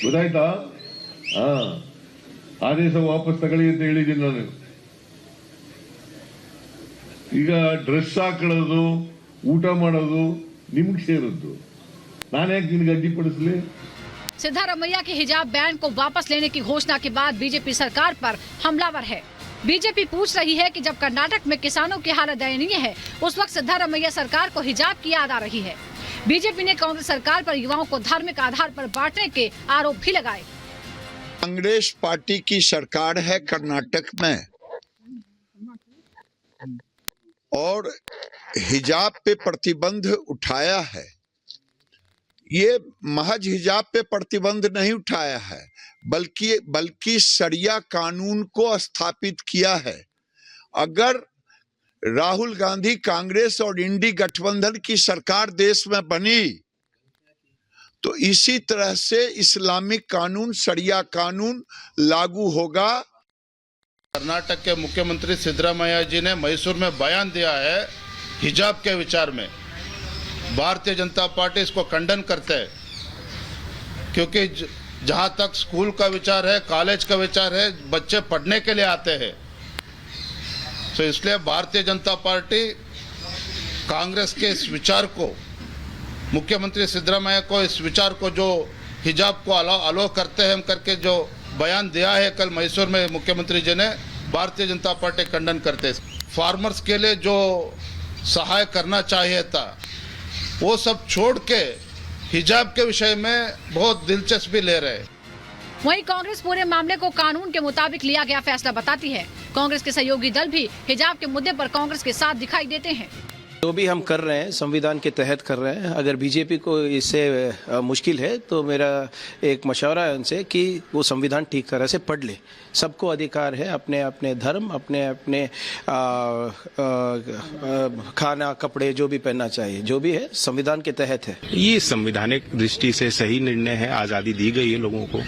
ಗೊತ್ತಾಯ್ತಾ? ಆದೇಶ ವಾಪಸ್ ತಗೊಳ್ಳಿ ಅಂತ ಹೇಳಿದ್ದೀನಿ ನಾನು. ಈಗ ಡ್ರೆಸ್ ಹಾಕೊಳ್ಳೋದು ಊಟ ಮಾಡೋದು ನಿಮ್ಗೆ ಸೇರಿದ್ದು, ನಾನು ಯಾಕೆ ನಿನ್ಗೆ ಅಡ್ಡಿಪಡಿಸಲಿ? सिद्धारमैया के हिजाब बैन को वापस लेने की घोषणा के बाद बीजेपी सरकार पर हमलावर है। बीजेपी पूछ रही है कि जब कर्नाटक में किसानों की हालत दयनीय है, उस वक्त सिद्धारमैया सरकार को हिजाब की याद आ रही है। बीजेपी ने कांग्रेस सरकार पर युवाओं को धार्मिक आधार पर बांटने के आरोप भी लगाए। कांग्रेस पार्टी की सरकार है कर्नाटक में और हिजाब पे प्रतिबंध उठाया है। ये महज हिजाब पे प्रतिबंध नहीं उठाया है, बल्कि शरिया कानून को स्थापित किया है। अगर राहुल गांधी कांग्रेस और इंडी गठबंधन की सरकार देश में बनी तो इसी तरह से इस्लामिक कानून, शरिया कानून लागू होगा। कर्नाटक के मुख्यमंत्री सिद्धरामैया जी ने मैसूर में बयान दिया है हिजाब के विचार में। भारतीय जनता पार्टी इसको खंडन करते है, क्योंकि जहां तक स्कूल का विचार है, कॉलेज का विचार है, बच्चे पढ़ने के लिए आते हैं, तो इसलिए भारतीय जनता पार्टी कांग्रेस के इस विचार को, मुख्यमंत्री सिद्धरामैया को इस विचार को, जो हिजाब को अलाउ करते हैं हम करके जो बयान दिया है कल मैसूर में मुख्यमंत्री जी ने, भारतीय जनता पार्टी खंडन करते हैं। फार्मर्स के लिए जो सहाय करना चाहिए था वो सब छोड़ के हिजाब के विषय में बहुत दिलचस्पी ले रहे हैं। वहीं कांग्रेस पूरे मामले को कानून के मुताबिक लिया गया फैसला बताती है। कांग्रेस के सहयोगी दल भी हिजाब के मुद्दे पर कांग्रेस के साथ दिखाई देते हैं। जो भी हम कर रहे हैं संविधान के तहत कर रहे हैं। अगर बीजेपी को इससे मुश्किल है तो मेरा एक मशवरा है उनसे कि वो संविधान ठीक तरह से पढ़ ले। सबको अधिकार है अपने अपने धर्म, अपने अपने खाना कपड़े जो भी पहनना चाहिए, जो भी है संविधान के तहत है। ये संवैधानिक दृष्टि से सही निर्णय है। आज़ादी दी गई है लोगों को,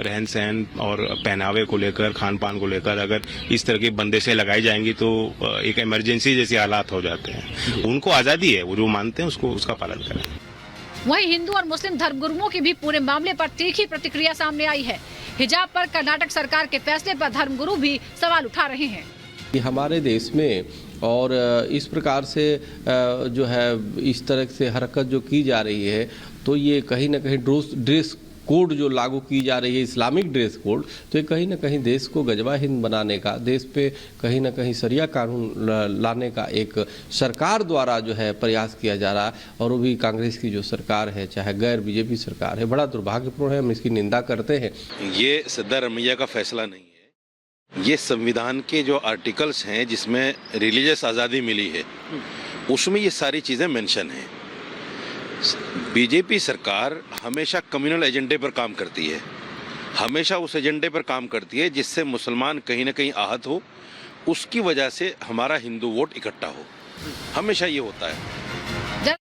रहन सहन और पहनावे को लेकर, खान पान को लेकर। अगर इस तरह की बंदिशें लगाई जाएंगी तो एक इमरजेंसी जैसे हालात हो जाते हैं। उनको आज़ादी है, वो जो मानते हैं उसका पालन करें। वहीं हिंदू और मुस्लिम धर्मगुरुओं की भी पूरे मामले पर तीखी प्रतिक्रिया सामने आई है। हिजाब पर कर्नाटक सरकार के फैसले पर धर्मगुरु भी सवाल उठा रहे हैं। हमारे देश में और इस प्रकार से जो है इस तरह से हरकत जो की जा रही है, तो ये कहीं ना कहीं ड्रेस कोड जो लागू की जा रही है, इस्लामिक ड्रेस कोड, तो ये कहीं ना कहीं देश को गजवा हिंद बनाने का, देश पे कहीं ना कहीं शरिया कानून लाने का एक सरकार द्वारा जो है प्रयास किया जा रहा है। और वो भी कांग्रेस की जो सरकार है, चाहे गैर बीजेपी सरकार है, बड़ा दुर्भाग्यपूर्ण है। हम इसकी निंदा करते हैं। ये सिद्धारमैया का फैसला नहीं है, ये संविधान के जो आर्टिकल्स हैं जिसमें रिलीजियस आज़ादी मिली है, उसमें ये सारी चीज़ें मेंशन हैं। बीजेपी सरकार हमेशा कम्युनल एजेंडे पर काम करती है, हमेशा उस एजेंडे पर काम करती है जिससे मुसलमान कहीं ना कहीं आहत हो, उसकी वजह से हमारा हिंदू वोट इकट्ठा हो। हमेशा ये होता है।